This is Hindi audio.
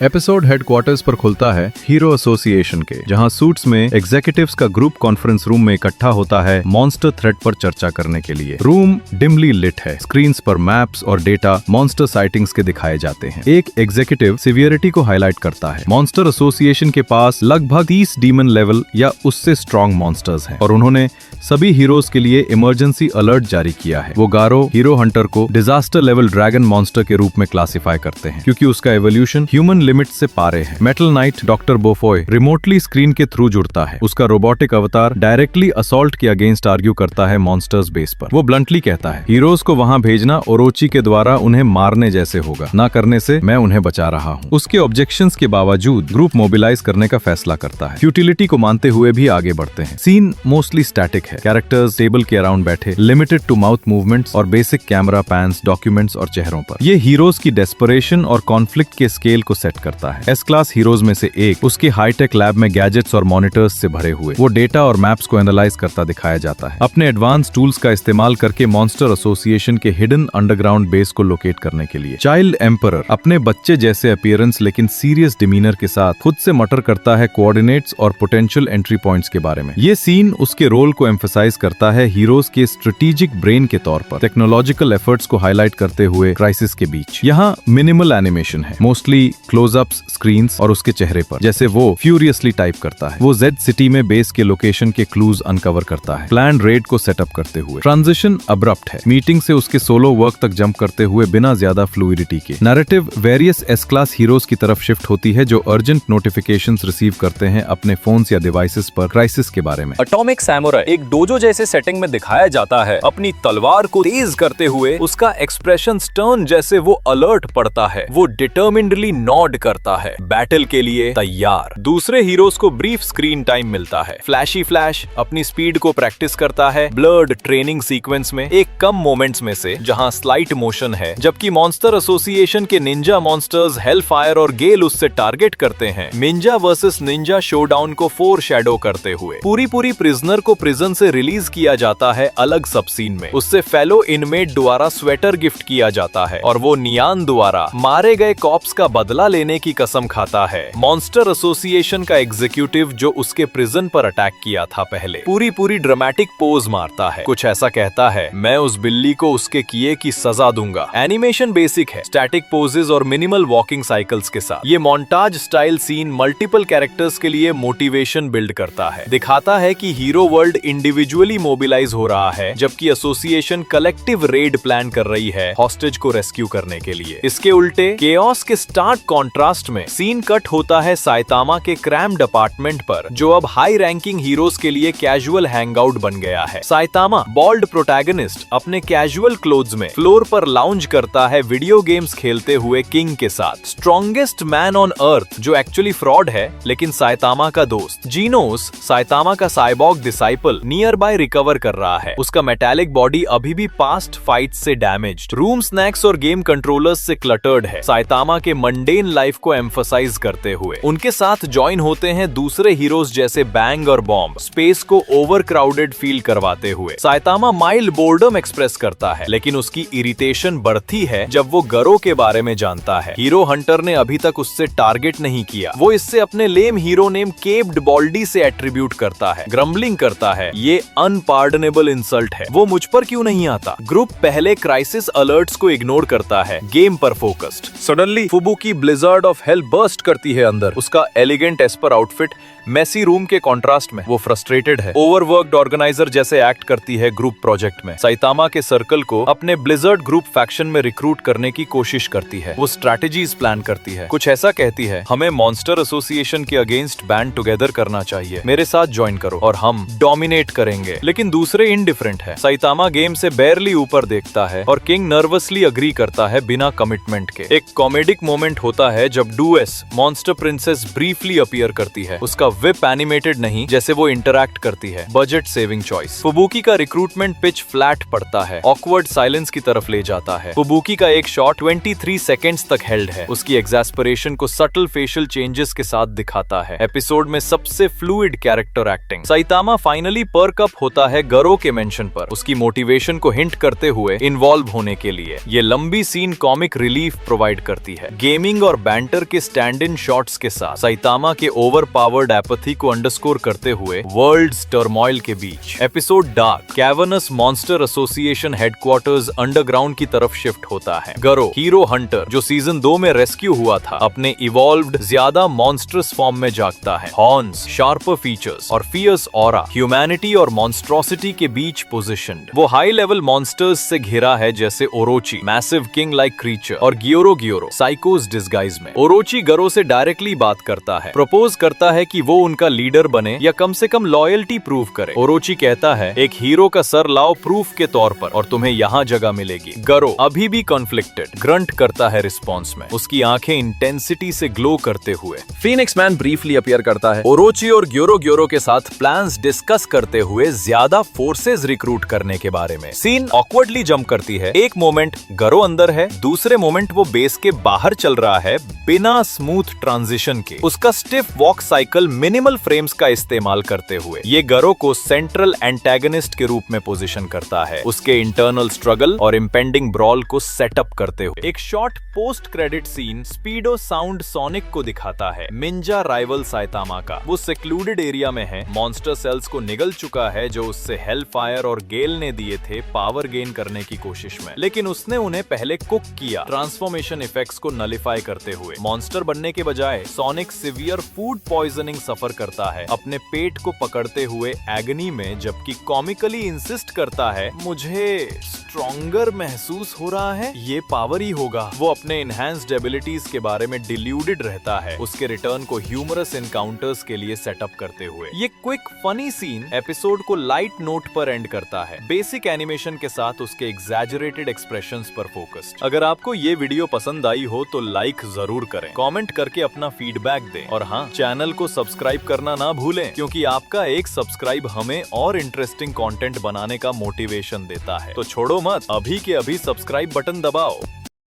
एपिसोड हेडक्वार्टर्स पर खुलता है हीरो एसोसिएशन के, जहां सूट्स में एग्जीक्यूटिव्स का ग्रुप कॉन्फ्रेंस रूम में इकट्ठा होता है मॉन्स्टर थ्रेट पर चर्चा करने के लिए। रूम डिमली लिट है, स्क्रीन्स पर मैप्स और डेटा मॉन्स्टर साइटिंग्स के दिखाए जाते हैं। एक एग्जीक्यूटिव सिवियरिटी को हाईलाइट करता है। मॉन्स्टर एसोसिएशन के पास लगभग 30 डीमन लेवल या उससे स्ट्रॉन्ग मॉन्स्टर्स हैं और उन्होंने सभी हीरोज के लिए इमरजेंसी अलर्ट जारी किया है। वो गारो हीरो हंटर को डिजास्टर लेवल ड्रैगन मॉन्स्टर के रूप में क्लासिफाई करते हैं क्योंकि उसका एवोल्यूशन ह्यूमन लिमिट से पारे है। Metal Knight Doctor Bofoi remotely screen के थ्रू जुड़ता है। उसका रोबोटिक अवतार डायरेक्टली असॉल्ट के अगेंस्ट आर्ग्यू करता है मॉन्स्टर्स बेस पर। वो ब्लंटली कहता है हीरोज को वहां भेजना ओरोची के द्वारा उन्हें मारने जैसे होगा, ना करने से मैं उन्हें बचा रहा हूँ। उसके ऑब्जेक्शंस के बावजूद ग्रुप मोबिलाइज करने का फैसला करता है। फ्यूटिलिटी को मानते हुए भी आगे बढ़ते हैं। सीन मोस्टली स्टैटिक है। कैरेक्टर्स टेबल के अराउंड बैठे, लिमिटेड टू माउथ मूवमेंट्स और बेसिक कैमरा पैन्स डॉक्यूमेंट्स और चेहरों पर। ये हीरोज की डेस्परेशन और कॉन्फ्लिक्ट के स्केल को सेट करता है। एस क्लास हीरोज में से एक उसके हाईटेक लैब में गैजेट्स और मॉनिटर्स से भरे हुए वो डेटा और मैप्स को एनालाइज करता दिखाया जाता है। अपने एडवांस टूल्स का इस्तेमाल करके मॉन्स्टर एसोसिएशन के हिडन अंडरग्राउंड बेस को लोकेट करने के लिए। चाइल्ड एम्परर अपने बच्चे जैसे अपीयरेंस लेकिन सीरियस डिमीनर के साथ खुद से मटर करता है कोऑर्डिनेट्स और पोटेंशियल एंट्री पॉइंट्स के बारे में। ये सीन उसके रोल को एम्फसाइज करता है हीरोज के स्ट्रेटेजिक ब्रेन के तौर पर, टेक्नोलॉजिकल एफर्ट्स को हाईलाइट करते हुए क्राइसिस के बीच। यहाँ मिनिमल एनिमेशन है, मोस्टली क्लोजअप्स स्क्रीन्स और उसके चेहरे पर, जैसे वो फ्यूरियसली टाइप करता है। वो जेड सिटी में बेस के लोकेशन के क्लूज अनकवर करता है, प्लान रेड को सेटअप करते हुए। ट्रांजिशन अब्रप्ट है, मीटिंग से उसके सोलो वर्क तक जंप करते हुए बिना ज्यादा फ्लूइडिटी के। Narrative various S class heroes की तरफ शिफ्ट होती है जो अर्जेंट नोटिफिकेशंस रिसीव करते हैं अपने फोन्स या डिवाइसेस पर क्राइसिस के बारे में। एटॉमिक सैमुराई एक डोजो जैसे सेटिंग में दिखाया जाता है। अपनी तलवार को तेज करते हुए उसका एक्सप्रेशन स्टर्न जैसे वो अलर्ट पड़ता है। वो डिटर्मिनेडली नॉड करता है, बैटल के लिए तैयार। दूसरे हीरोज को ब्रीफ स्क्रीन टाइम मिलता है। फ्लैशी फ्लैश अपनी स्पीड को प्रैक्टिस करता है ब्लर्ड ट्रेनिंग सीक्वेंस में, एक कम मोमेंट्स में से जहां स्लाइट मोशन है, जबकि मॉन्स्टर एसोसिएशन के निंजा मॉन्स्टर्स हेलफायर और गेल उससे टारगेट करते हैं। निंजा वर्सेस निंजा शोडाउन को फोर शैडो करते हुए पूरी प्रिजनर को प्रिजन से रिलीज किया जाता है अलग सब सीन में। उससे फेलो इनमेट द्वारा स्वेटर गिफ्ट किया जाता है और वो नियान द्वारा मारे गए कॉप्स का बदला लेने की कसम खाता है। मॉन्स्टर एसोसिएशन का एग्जीक्यूटिव जो उसके प्रिजन पर अटैक किया था पहले पूरी ड्रामेटिक पोज मारता है, कुछ ऐसा कहता है, मैं उस बिल्ली को उसके किए की सजा दूंगा। एनिमेशन बेसिक है, स्टैटिक पोजेस और मिनिमल वॉकिंग साइकिल्स के साथ। ये montage style scene multiple characters के लिए मोटिवेशन बिल्ड करता है, दिखाता है कि हीरो वर्ल्ड इंडिविजुअली मोबिलाइज हो रहा है जबकि एसोसिएशन कलेक्टिव रेड प्लान कर रही है हॉस्टेज को रेस्क्यू करने के लिए। इसके उल्टे केओस के स्टार्क कॉन्ट्रास्ट में सीन कट होता है साइतामा के क्रैम्ड अपार्टमेंट पर, जो अब हाई रैंकिंग हीरोज के लिए कैजुअल हैंगआउट बन गया है। साइतामा बॉल्ड प्रोटैगनिस्ट अपने कैजुअल क्लोथ्स में फ्लोर पर लाउंज करता है वीडियो गेम्स खेलते हुए किंग के साथ। स्ट्रॉन्गेस्ट मैन ऑन अर्थ जो एक्चुअली फ्रॉड है लेकिन साइतामा का दोस्त। जीनोस साइतामा का cyborg disciple near by recover कर रहा है। उसका मेटालिक बॉडी अभी भी पास्ट फाइट से डैमेज्ड, रूम स्नैक्स और गेम कंट्रोलर्स से क्लटर्ड है। साइतामा के मंडेन लाइफ को एम्फसाइज करते हुए उनके साथ ज्वाइन होते हैं दूसरे हीरोज जैसे बैंग और बॉम्ब, स्पेस को ओवर क्राउडेड फील करवाते हुए। साइतामा माइल्ड बोर्डम एक्सप्रेस करता है लेकिन उसकी इरिटेशन बढ़ती है जब वो गरो के बारे में जानता है। हीरो हंटर ने अभी तक उससे टारगेट नहीं किया। वो इससे अपने लेम हीरो नेम केप्ड बॉल्डी से एट्रीब्यूट करता है, ग्रम्बलिंग करता है, ये अनपार्डनेबल इंसल्ट है, वो मुझ पर क्यों नहीं आता। ग्रुप पहले क्राइसिस अलर्ट्स को इग्नोर करता है, गेम पर focused. Suddenly Fubuki blizzard of hell burst करती है अंदर। उसका elegant esper outfit messy room के कॉन्ट्रास्ट में वो फ्रस्ट्रेटेड है। ओवरवर्क्ड ऑर्गेनाइजर जैसे एक्ट करती है ग्रुप प्रोजेक्ट में। साइतामा के सर्कल को अपने ब्लिजर्ड ग्रुप फैक्शन में रिक्रूट करने की कोशिश करती है। वो स्ट्रैटेजीज प्लान करती है, कुछ ऐसा कहती है, हमें मॉन्स्टर एसोसिएशन के अगेंस्ट बैंड टुगेदर करना चाहिए, मेरे साथ ज्वाइन करो और हम डोमिनेट करेंगे। लेकिन दूसरे इनडिफरेंट है। साइतामा गेम से बेरली ऊपर देखता है और किंग नर्वसली अग्री करता है बिना कमिटमेंट के। एक कॉमेडिक मोमेंट होता है जब डूएस मॉन्स्टर प्रिंसेस ब्रीफली अपीयर करती है। उसका विप एनिमेटेड नहीं जैसे वो इंटरैक्ट करती है, बजट सेविंग चॉइस। फुबुकी का रिक्रूटमेंट पिच फ्लैट पड़ता है, ऑकवर्ड साइलेंस की तरफ ले जाता है। फुबुकी का एक शॉट 23 सेकेंड्स तक हेल्ड है। उसकी एग्जैस्परेशन को सटल फेशियल चेंजेस के साथ दिखाता है। एपिसोड में सबसे fluid character acting. Saitama finally perk up होता है गरो के मेंशन पर, उसकी मोटिवेशन को हिंट करते हुए इन्वॉल्व होने के लिए। ये लंबी सीन कॉमिक रिलीफ प्रोवाइड करती है। गेमिंग और बैंटर के स्टैंड इन शॉट्स के साथ साइतामा के ओवर पावर्ड एपैथी को अंडरस्कोर करते हुए वर्ल्ड्स टर्मोइल के बीच। Episode dark cavernous monster association headquarters underground की तरफ शिफ्ट होता है। गरो हीरो हंटर जो सीजन 2 में रेस्क्यू हुआ था अपने इवॉल्व्ड ज्यादा मॉन्स्टरस फॉर्म में जागता है। हॉर्न्स, शार्पर फीचर्स और फियर्स ऑरा ह्यूमैनिटी और मॉन्स्ट्रोसिटी के बीच पोजीशनड। वो हाई लेवल मॉन्स्टर्स से घिरा है जैसे ओरोची मैसिव किंग लाइक क्रीचर और गियोरो साइकोस डिस्गाइज में। ओरोची गरो से डायरेक्टली बात करता है, प्रपोज करता है कि वो उनका लीडर बने या कम से कम लॉयल्टी प्रूव करे। ओरोची कहता है एक हीरो का सर लाओ प्रूफ के तौर पर और तुम्हें यहाँ जगह मिलेगी। गरो अभी भी कॉन्फ्लिक्टेड ग्रंट करता है रिस्पॉन्स में, उसकी आंखें इंटेंसिटी से ग्लो करते हुए। फीनिक्स मैन ब्रीफली अपीयर करता है ओरोची और गियोरो के साथ प्लान्स डिस्कस करते हुए ज्यादा फोर्सेस रिक्रूट करने के बारे में। सीन ऑकवर्डली जंप करती है। एक मोमेंट गरो अंदर है, दूसरे मोमेंट वो बेस के बाहर चल रहा है बिना स्मूथ ट्रांजिशन के। उसका stiff walk cycle minimal frames का इस्तेमाल करते हुए ये गरो को सेंट्रल एंटेगनिस्ट के रूप में पोजीशन करता है, उसके इंटरनल स्ट्रगल और इम्पेंडिंग ब्रॉल को सेटअप करते हुए। एक short post credit scene स्पीडो sound sonic को दिखाता है, निंजा राइवल साइतामा का। वो सेक्लूडेड एरिया में है, मॉन्स्टर सेल्स को निगल चुका है जो उससे हेल फायर और गेल ने दिए थे पावर गेन करने की कोशिश में, लेकिन उसने उन्हें पहले कुक किया ट्रांसफॉर्मेशन इफेक्ट्स को नलिफाई करते हुए। मॉन्स्टर बनने के बजाय सोनिक सिवियर फूड पॉइजनिंग सफर करता है अपने पेट को पकड़ते हुए एगनी में, जबकि कॉमिकली इंसिस्ट करता है मुझे स्ट्रॉन्गर महसूस हो रहा है, ये पावर ही होगा। वो अपने इनहैंस्ड एबिलिटीज के बारे में डिल्यूडेड रहता है, उसके रिटर्न को ह्यूमरस एनकाउंटर्स के लिए सेटअप करते हुए। ये क्विक फनी सीन एपिसोड को लाइट नोट पर एंड करता है, बेसिक एनिमेशन के साथ उसके एग्जैजरेटेड एक्सप्रेशंस पर फोकस्ड। अगर आपको ये वीडियो पसंद आई हो तो लाइक जरूर करें, कमेंट करके अपना फीडबैक दें और हाँ, चैनल को सब्सक्राइब करना ना भूलें क्योंकि आपका एक सब्सक्राइब हमें और इंटरेस्टिंग कंटेंट बनाने का मोटिवेशन देता है। तो छोड़ो मत, अभी के अभी सब्सक्राइब बटन दबाओ।